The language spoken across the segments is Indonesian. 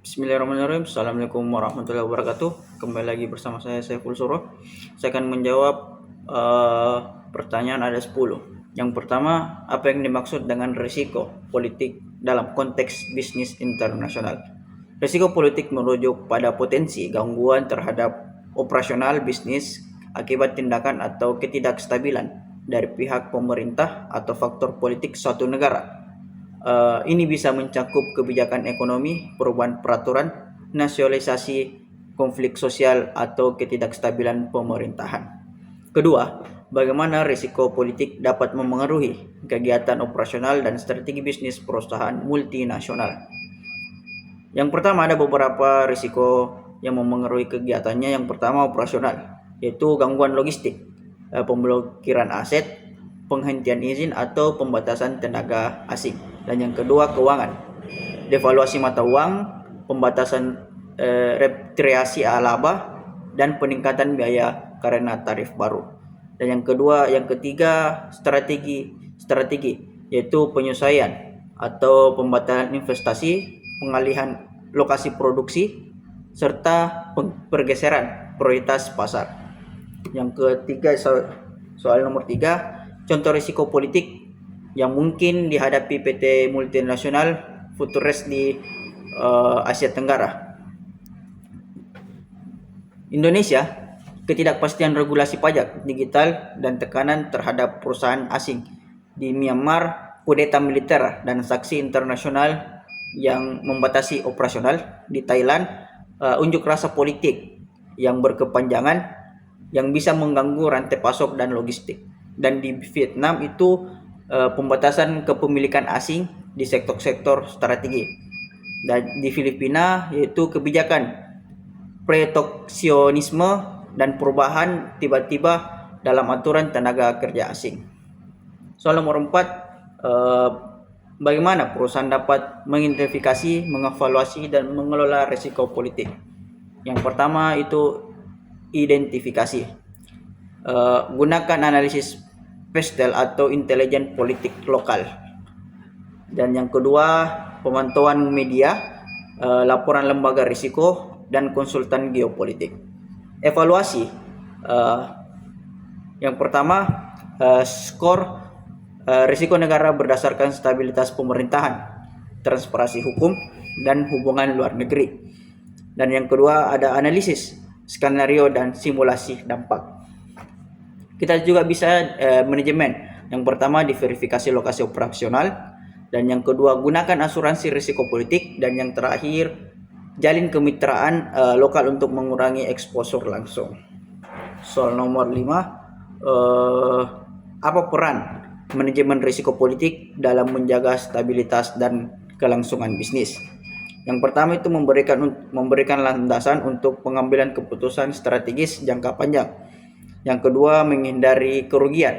Bismillahirrahmanirrahim. Assalamualaikum warahmatullahi wabarakatuh. Kembali lagi bersama saya Saiful Suro. Saya akan menjawab pertanyaan ada 10. Yang pertama, apa yang dimaksud dengan risiko politik dalam konteks bisnis internasional? Risiko politik merujuk pada potensi gangguan terhadap operasional bisnis akibat tindakan atau ketidakstabilan dari pihak pemerintah atau faktor politik suatu negara. Ini bisa mencakup kebijakan ekonomi, perubahan peraturan, nasionalisasi, konflik sosial, atau ketidakstabilan pemerintahan. Kedua, bagaimana risiko politik dapat memengaruhi kegiatan operasional dan strategi bisnis perusahaan multinasional. Yang pertama, ada beberapa risiko yang memengaruhi kegiatannya. Yang pertama, operasional, yaitu gangguan logistik, pemblokiran aset, penghentian izin atau pembatasan tenaga asing. Dan yang kedua, keuangan, devaluasi mata uang, pembatasan repatriasi laba, dan peningkatan biaya karena tarif baru. Dan yang ketiga, strategi, yaitu penyesuaian atau pembatalan investasi, pengalihan lokasi produksi, serta pergeseran prioritas pasar. Yang ketiga, soal nomor 3, contoh risiko politik yang mungkin dihadapi PT multinasional Futures di Asia Tenggara. Indonesia, ketidakpastian regulasi pajak digital dan tekanan terhadap perusahaan asing. Di Myanmar, kudeta militer dan sanksi internasional yang membatasi operasional. Di Thailand, unjuk rasa politik yang berkepanjangan yang bisa mengganggu rantai pasok dan logistik. Dan di Vietnam itu pembatasan kepemilikan asing di sektor-sektor strategi. Dan di Filipina yaitu kebijakan proteksionisme dan perubahan tiba-tiba dalam aturan tenaga kerja asing. Soal nomor 4, bagaimana perusahaan dapat mengidentifikasi, mengevaluasi, dan mengelola risiko politik. Yang pertama itu identifikasi. Gunakan analisis PESTEL atau intelijen politik lokal. Dan yang kedua, pemantauan media, laporan lembaga risiko, dan konsultan geopolitik. Evaluasi, yang pertama, skor risiko negara berdasarkan stabilitas pemerintahan, transparansi hukum, dan hubungan luar negeri. Dan yang kedua ada analisis, skenario, dan simulasi dampak. Kita juga bisa manajemen. Yang pertama, diverifikasi lokasi operasional, dan yang kedua, gunakan asuransi risiko politik, dan yang terakhir, jalin kemitraan lokal untuk mengurangi eksposur langsung. Soal nomor 5, apa peran manajemen risiko politik dalam menjaga stabilitas dan kelangsungan bisnis? Yang pertama itu memberikan landasan untuk pengambilan keputusan strategis jangka panjang. Yang kedua, menghindari kerugian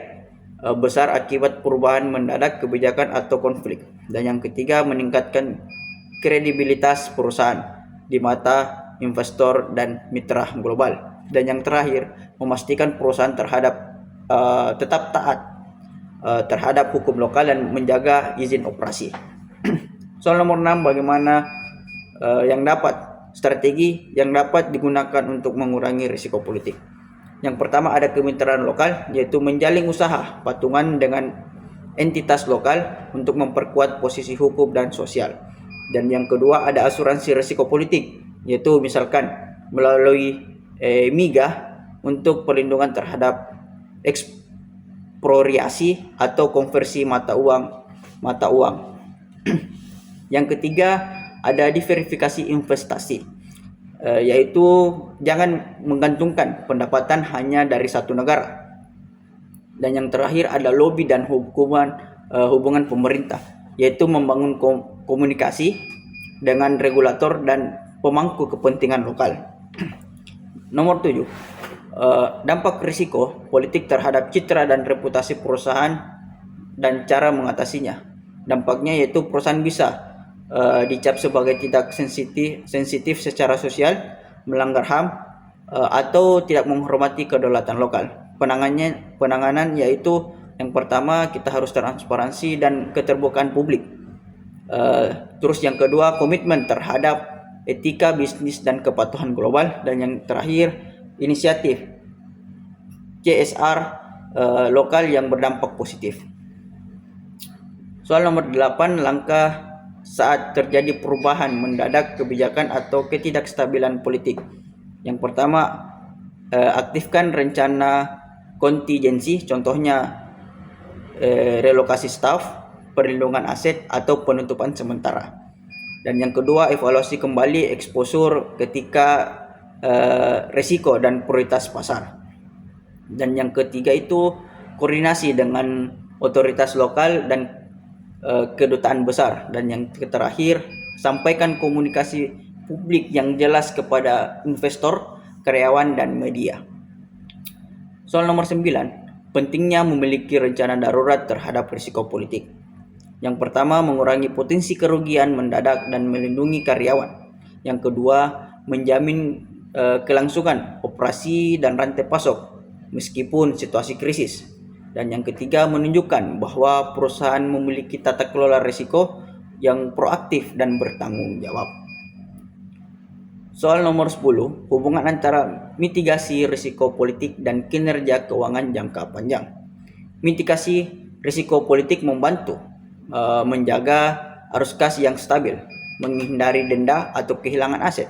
besar akibat perubahan mendadak kebijakan atau konflik. Dan yang ketiga, meningkatkan kredibilitas perusahaan di mata investor dan mitra global. Dan yang terakhir, memastikan perusahaan tetap taat terhadap hukum lokal dan menjaga izin operasi. Soal nomor 6, bagaimana strategi yang dapat digunakan untuk mengurangi risiko politik. Yang pertama ada kemitraan lokal, yaitu menjalin usaha patungan dengan entitas lokal untuk memperkuat posisi hukum dan sosial. Dan yang kedua ada asuransi risiko politik, yaitu misalkan melalui MIGA untuk perlindungan terhadap ekspropriasi atau konversi mata uang. Yang ketiga ada diverifikasi investasi, yaitu jangan menggantungkan pendapatan hanya dari satu negara. Dan yang terakhir ada lobby dan hubungan pemerintah, yaitu membangun komunikasi dengan regulator dan pemangku kepentingan lokal. Nomor 7, dampak risiko politik terhadap citra dan reputasi perusahaan dan cara mengatasinya. Dampaknya yaitu perusahaan bisa dicap sebagai tidak sensitif secara sosial, melanggar HAM, atau tidak menghormati kedaulatan lokal. Penanganan yaitu yang pertama kita harus transparansi dan keterbukaan publik. Terus yang kedua, komitmen terhadap etika bisnis dan kepatuhan global, dan yang terakhir inisiatif CSR lokal yang berdampak positif. Soal nomor 8, langkah saat terjadi perubahan mendadak kebijakan atau ketidakstabilan politik. Yang pertama, aktifkan rencana kontingensi, contohnya relokasi staf, perlindungan aset, atau penutupan sementara. Dan yang kedua, evaluasi kembali eksposur ketika resiko dan prioritas pasar. Dan yang ketiga itu koordinasi dengan otoritas lokal dan kedutaan besar. Dan yang terakhir, sampaikan komunikasi publik yang jelas kepada investor, karyawan, dan media. Soal nomor 9, pentingnya memiliki rencana darurat terhadap risiko politik. Yang pertama, mengurangi potensi kerugian mendadak dan melindungi karyawan. Yang kedua, menjamin kelangsungan operasi dan rantai pasok meskipun situasi krisis. Dan yang ketiga, menunjukkan bahwa perusahaan memiliki tata kelola risiko yang proaktif dan bertanggung jawab. Soal nomor 10, hubungan antara mitigasi risiko politik dan kinerja keuangan jangka panjang. Mitigasi risiko politik membantu menjaga arus kas yang stabil, menghindari denda atau kehilangan aset.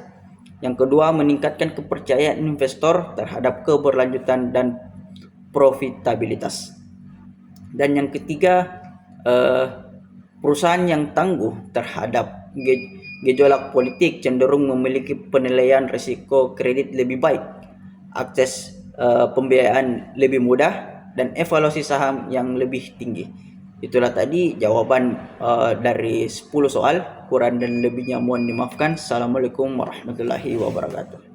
Yang kedua, meningkatkan kepercayaan investor terhadap keberlanjutan dan profitabilitas. Dan yang ketiga, perusahaan yang tangguh terhadap gejolak politik cenderung memiliki penilaian risiko kredit lebih baik, akses pembiayaan lebih mudah, dan evaluasi saham yang lebih tinggi. Itulah tadi jawaban dari 10 soal. Kurang dan lebihnya mohon dimaafkan. Assalamualaikum warahmatullahi wabarakatuh.